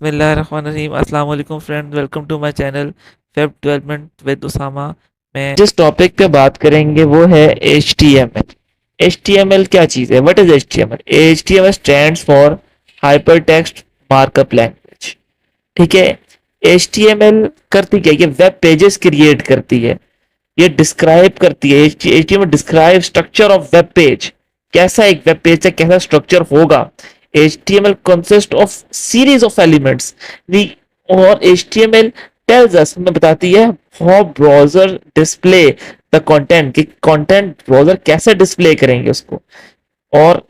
बिस्मिल्लाहिर्रहमानिर्रहीम। अस्सलाम वालेकुम friends, welcome to my channel web development with Usama. मैं जिस टॉपिक पे बात करेंगे वो है HTML। HTML क्या चीज़ है? What is HTML? HTML stands for hyper text markup language. ठीक है। HTML करती क्या है? ये वेब पेजेस क्रिएट करती है, ये डिस्क्राइब करती है। HTML describe structure of web page. कैसा एक वेब पेज से कैसा स्ट्रक्चर होगा। HTML consist of series of elements. और HTML टेल्स अस, हमें बताती है how browser display the content, कि कंटेंट ब्राउजर कैसे डिस्प्ले करेंगे उसको। और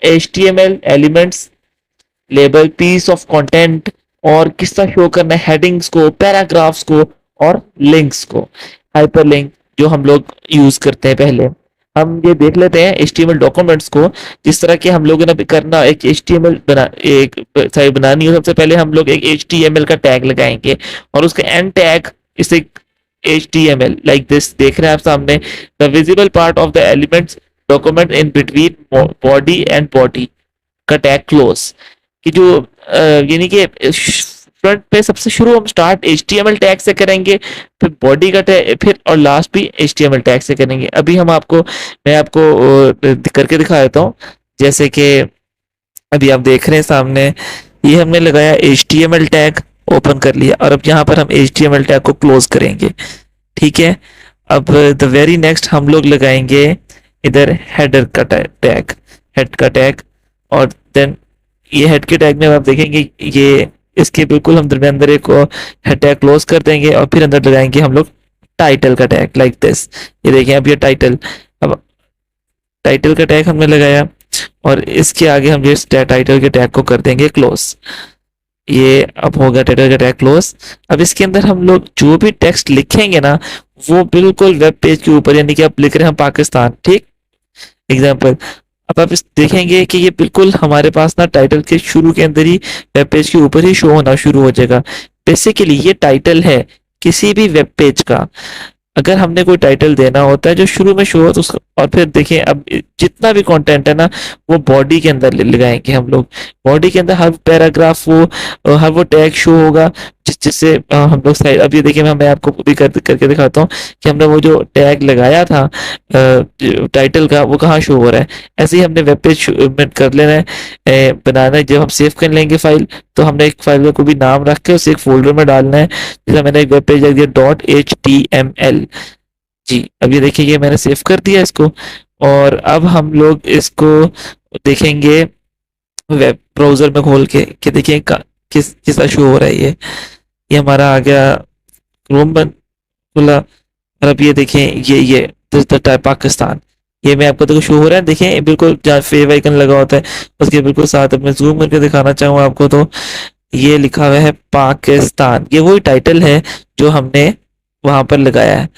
HTML elements label piece of content, और किस तरह शो करना है हेडिंग्स को, पैराग्राफ्स को और लिंक्स को। हाइपरलिंक जो हम लोग यूज करते हैं, पहले हम ये देख लेते हैं HTML डॉक्यूमेंट्स को। जिस तरह के हम लोगों ने करना, एक HTML बना, एक साइट बनानी हो, सबसे पहले हम लोग एक HTML का टैग लगाएंगे और उसका एंड टैग इसे HTML लाइक दिस देख रहे हैं आप सामने। The visible part of the elements document in between body and body का टैग क्लोज। कि जो यानी कि फ्रंट पे सबसे शुरू हम स्टार्ट HTML टैग से करेंगे, फिर बॉडी का टैग, फिर और लास्ट भी HTML टैग से करेंगे। अभी मैं आपको करके दिखा देता हूँ। जैसे कि अभी आप देख रहे हैं सामने, ये हमने लगाया HTML टैग, ओपन कर लिया, और अब यहाँ पर हम HTML टैग को क्लोज करेंगे। ठीक है। अब द वेरी नेक्स्ट हम लोग लगाएंगे इधर हेडर का टैग, हेड का टैग। और देन ये हेड के टैग में आप देखेंगे, ये इसके बिल्कुल हम अंदर एक हेड टैग क्लोज कर देंगे, और फिर अंदर लगाएंगे हम लोग टाइटल का टैग लाइक दिस। ये देखें अब ये टाइटल, अब टाइटल का टैग हमने लगाया, और इसके आगे हम ये टाइटल के टैग को कर देंगे क्लोज। ये अब हो गया टाइटल का टैग क्लोज। अब इसके अंदर हम लोग जो भी टेक्स्ट लिखेंगे ना, वो बिल्कुल वेब पेज के ऊपर, यानी कि आप लिख रहे हैं पाकिस्तान, ठीक, एग्जाम्पल। अब आप इस देखेंगे कि ये बिल्कुल हमारे पास ना टाइटल के शुरू के अंदर ही वेब पेज के ऊपर ही शो होना शुरू हो जाएगा। बेसिकली ये टाइटल है किसी भी वेब पेज का। अगर हमने कोई टाइटल देना होता है जो शुरू में शो हो, तो उसका, और फिर देखें अब जितना भी कंटेंट है ना, वो बॉडी के अंदर लगाएंगे हम लोग। बॉडी के अंदर हर पैराग्राफ हर वो टैग शो होगा, जिससे हम लोग साइड, अब ये देखिए मैं आपको भी करके दिखाता हूँ कि हमने वो जो टैग लगाया था टाइटल का, वो कहाँ शो हो रहा है। ऐसे ही हमने वेब पेज में कर लेना है, बनाना है। जब हम सेव कर लेंगे फाइल, तो हमने एक फाइल को भी नाम रख के उसे एक फोल्डर में डालना है। जैसे मैंने एक वेब पेज लिख दिया .html। जी, अब ये देखिए ये मैंने सेव कर दिया इसको। और अब हम लोग इसको देखेंगे वेब ब्राउजर में खोल के, कि देखिए किस किस तरह शो हो रहा है। ये हमारा आ गया क्रोम बन खुला। और अब ये देखें, ये दिस द टाइप पाकिस्तान, ये मैं आपको देखो शो हो रहा है। देखें बिल्कुल जहाँ फेव आइकन लगा होता है उसके बिल्कुल साथ, अब मैं जूम करके दिखाना चाहूँ आपको, तो ये लिखा हुआ है पाकिस्तान। ये वही टाइटल है जो हमने वहां पर लगाया है,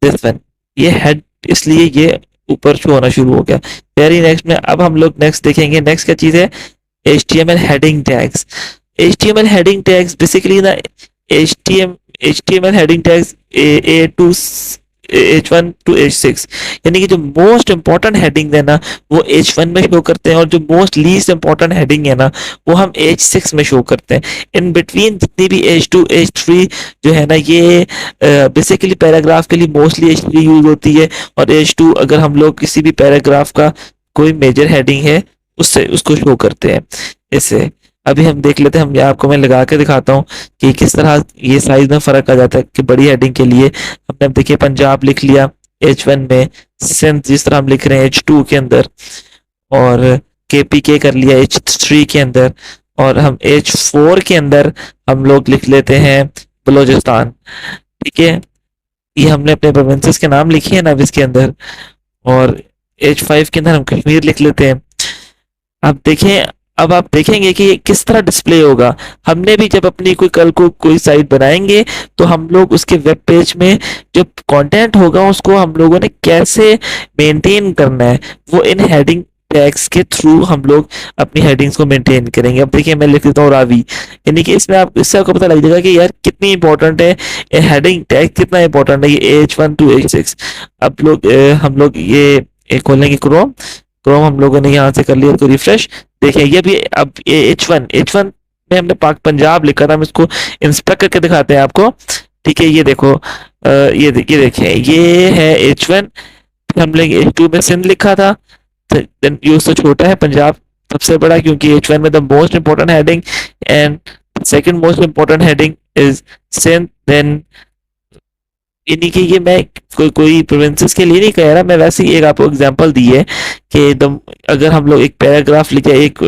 दिस वन। ये हेड, इसलिए ये ऊपर शो होना शुरू हो गया। वेरी नेक्स्ट में अब हम लोग नेक्स्ट देखेंगे, नेक्स्ट क्या चीज है, HTML heading tags. HTML heading tags basically ना, HTML heading tags a to H1 to H6, यानी कि जो मोस्ट इंपॉर्टेंट हेडिंग है ना, वो H1 में शो करते हैं, और जो मोस्ट लीस्ट इंपॉर्टेंट हेडिंग है ना, वो हम H6 में शो करते हैं। इन बिटवीन जितनी भी H2 H3 जो है ना, ये बेसिकली पैराग्राफ के लिए मोस्टली H3 यूज होती है। और H2 अगर हम लोग किसी भी पैराग्राफ का कोई मेजर हेडिंग है, उससे उसको शो करते हैं इससे। अभी हम देख लेते हैं, हम आपको मैं लगा के दिखाता हूँ कि किस तरह ये साइज में फर्क आ जाता है। कि बड़ी हेडिंग के लिए हमने अब देखिए पंजाब लिख लिया H1 में, सिंध जिस तरह हम लिख रहे हैं H2 के अंदर, और KPK कर लिया H3 के अंदर, और हम H4 के अंदर हम लोग लिख लेते हैं बलोचिस्तान। ठीक है। ये हमने अपने प्रोविंसेस के नाम लिखे हैं ना अब इसके अंदर। और H5 के अंदर हम कश्मीर लिख लेते हैं। अब देखें, अब आप देखेंगे कि ये किस तरह डिस्प्ले होगा। हमने भी जब अपनी कोई कल को कोई साइट बनाएंगे, तो हम लोग उसके वेब पेज में जो कंटेंट होगा उसको हम लोगों ने कैसे मेंटेन करना है, वो इन हेडिंग टैग्स के थ्रू हम लोग अपनी हेडिंग्स को मेंटेन करेंगे। अब देखिए मैं लिख देता हूँ रावी, यानी कि इसमें आप, इससे आपको पता लग जाएगा कि यार कितनी इंपॉर्टेंट है हेडिंग टैग, कितना इंपॉर्टेंट है ये H1 टू H6। अब हम लोग ये खोलेंगे क्रोम। क्रोम हम लोगों ने यहाँ से कर लिया, तो रिफ्रेश। देखिए ये भी अब H1 में हमने पाक पंजाब लिखा था, हम इसको इंस्पेक्ट करके दिखाते हैं आपको। ठीक है, ये देखो, ये देखिए, ये है H1। फिर हमने H2 में सिंध लिखा था। देन ये उससे छोटा है, पंजाब सबसे बड़ा, क्योंकि H1 में the most important heading and second most important heading is सिंध। देन यानी कि ये मैं कोई प्रोविंसेस के लिए नहीं कह रहा, मैं वैसे ही एक आपको एग्जांपल दी है कि एकदम अगर हम लोग एक पैराग्राफ लिखे, एक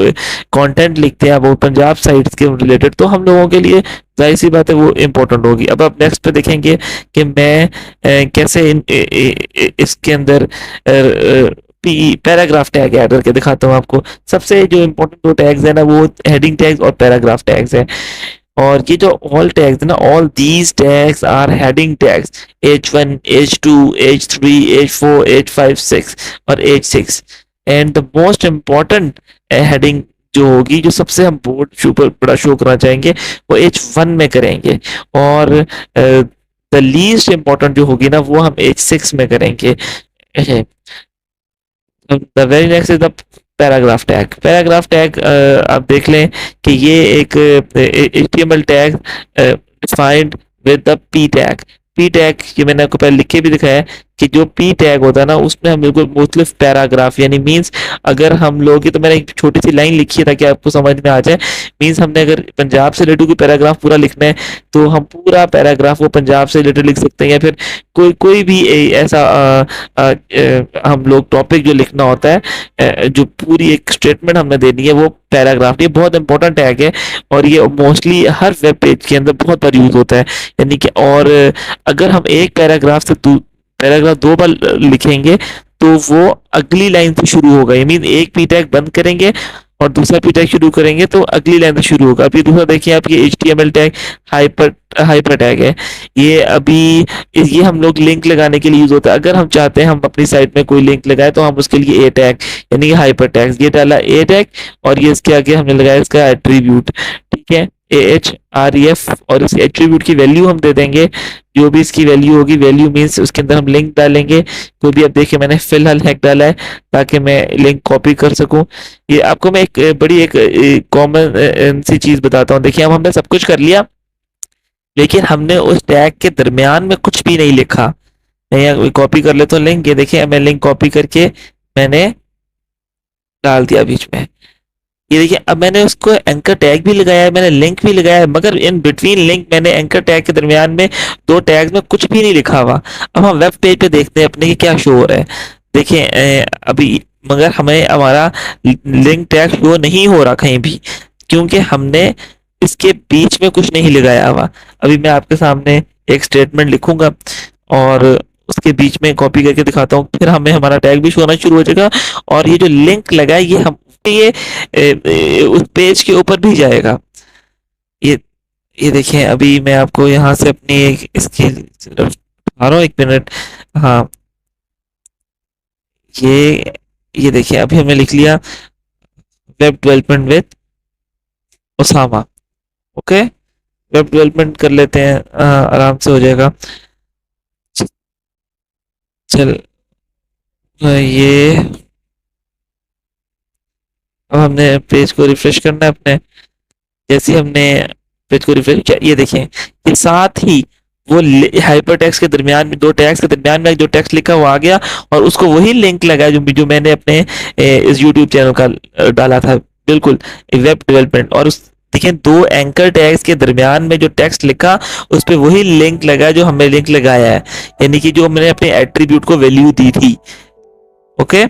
कंटेंट लिखते हैं वो पंजाब साइड्स के रिलेटेड, तो हम लोगों के लिए जाहिर सी बात है वो इम्पोर्टेंट होगी। अब आप नेक्स्ट पे देखेंगे कि मैं कैसे इसके अंदर पैराग्राफ टैग ऐड करके दिखाता हूँ आपको। सबसे जो इम्पोर्टेंट दो टैग्स है ना, वो हेडिंग टैग्स और पैराग्राफ टैग्स है। और ये जो ऑल टैग्स है ना, all these tags are heading tags, H1, H2, H3, H4, H5, 6 और H6। And the most important heading जो होगी, जो सबसे हम बोर्ड शो पर बड़ा शो करना चाहेंगे, वो H1 में करेंगे। और द लीस्ट इम्पोर्टेंट जो होगी ना, वो हम H6 में करेंगे। The very next is the paragraph tag. Paragraph tag आप देख लें कि ये एक HTML tag defined with the P tag. P tag ये मैंने आपको पहले लिख के भी दिखाया है कि जो पी टैग होता है ना, उसमें हम बिल्कुल मुख्तलिफ पैराग्राफ, यानी मीन्स अगर हम लोग, ये तो मैंने एक छोटी सी लाइन लिखी है ताकि आपको समझ में आ जाए। मीन्स हमने अगर पंजाब से रिलेटेड कोई पैराग्राफ पूरा लिखना है, तो हम पूरा पैराग्राफ वो पंजाब से रिलेटेड लिख सकते हैं, या फिर कोई कोई भी ऐसा हम लोग टॉपिक जो लिखना होता है, जो पूरी एक स्टेटमेंट हमने देनी है, वो पैराग्राफ। ये बहुत इंपॉर्टेंट टैग है और ये मोस्टली हर वेब पेज के अंदर बहुत बार यूज होता है। यानी कि और अगर हम एक पैराग्राफ से पैराग्राफ दो बार लिखेंगे, तो वो अगली लाइन से शुरू होगा। ये मीन एक पी टैग बंद करेंगे और दूसरा पी टैग शुरू करेंगे, तो अगली लाइन से शुरू होगा। अभी दूसरा देखिए आप, ये HTML tag hyper hyper tag है। ये अभी ये हम लोग लिंक लगाने के लिए यूज होता है। अगर हम चाहते हैं हम अपनी साइट में कोई लिंक लगाए, तो हम उसके लिए ए टैग यानी कि हाइपर टैग, ये डाला ए टैग, और ये इसके आगे हमने लगाया इसका एट्रीब्यूट। ठीक है, AHREF, और इस एट्रीब्यूट की वैल्यू हम दे देंगे, जो भी इसकी वैल्यू होगी। वैल्यू मीन्स उसके अंदर हम लिंक डालेंगे। तो भी अब देखिए मैंने फिलहाल हैक डाला है ताकि मैं लिंक कॉपी कर सकूं। ये आपको मैं एक बड़ी एक कॉमन सी चीज बताता हूँ। देखिए अब हमने सब कुछ कर लिया, लेकिन हमने उस टैग के दरमियान में कुछ भी नहीं लिखा। मैं यहाँ कॉपी कर लेता हूँ लिंक। ये देखिए मैं लिंक कॉपी करके मैंने डाल दिया बीच में। ये देखिए अब मैंने उसको एंकर टैग भी लगाया है, मैंने लिंक भी लगाया है, मगर इन बिटवीन लिंक मैंने एंकर टैग के दरमियान में दो टैग्स में कुछ भी नहीं लिखा हुआ। अब हम वेब पेज पे देखते हैं अपने कि क्या शो हो रहा है। देखिए अभी मगर हमें हमारा लिंक टैग शो नहीं हो रहा कहीं भी, क्योंकि हमने इसके बीच में कुछ नहीं लगाया हुआ। अभी मैं आपके सामने एक स्टेटमेंट लिखूंगा और उसके बीच में कॉपी करके दिखाता हूँ, फिर हमें हमारा टैग भी शो होना शुरू हो जाएगा। और ये जो लिंक लगा है, ये हम ये उस पेज के ऊपर भी जाएगा। ये ये देखें, अभी मैं आपको यहाँ से अपनी एक इसकी आ रहा हूँ, एक मिनट। हाँ, ये देखिए अभी हमने लिख लिया web development with Osama. Okay, web development कर लेते हैं, आराम से हो जाएगा। चल ये अब हमने पेज को रिफ्रेश करना है अपने। जैसे हमने पेज को रिफ्रेश किया, ये देखें कि साथ ही वो हाइपर टेक्स्ट के दरमियान में, दो टैग्स के दरमियान में जो टेक्स्ट लिखा वो आ गया, और उसको वही लिंक लगा जो मैंने अपने इस यूट्यूब चैनल का डाला था। बिल्कुल वेब डेवलपमेंट। और उस देखें दो एंकर टैग्स के दरमियान में जो टेक्स्ट लिखा, उस पर वही लिंक लगा जो हमने लिंक लगाया है, यानी कि जो मैंने अपने एट्रीब्यूट को वैल्यू दी थी। ओके,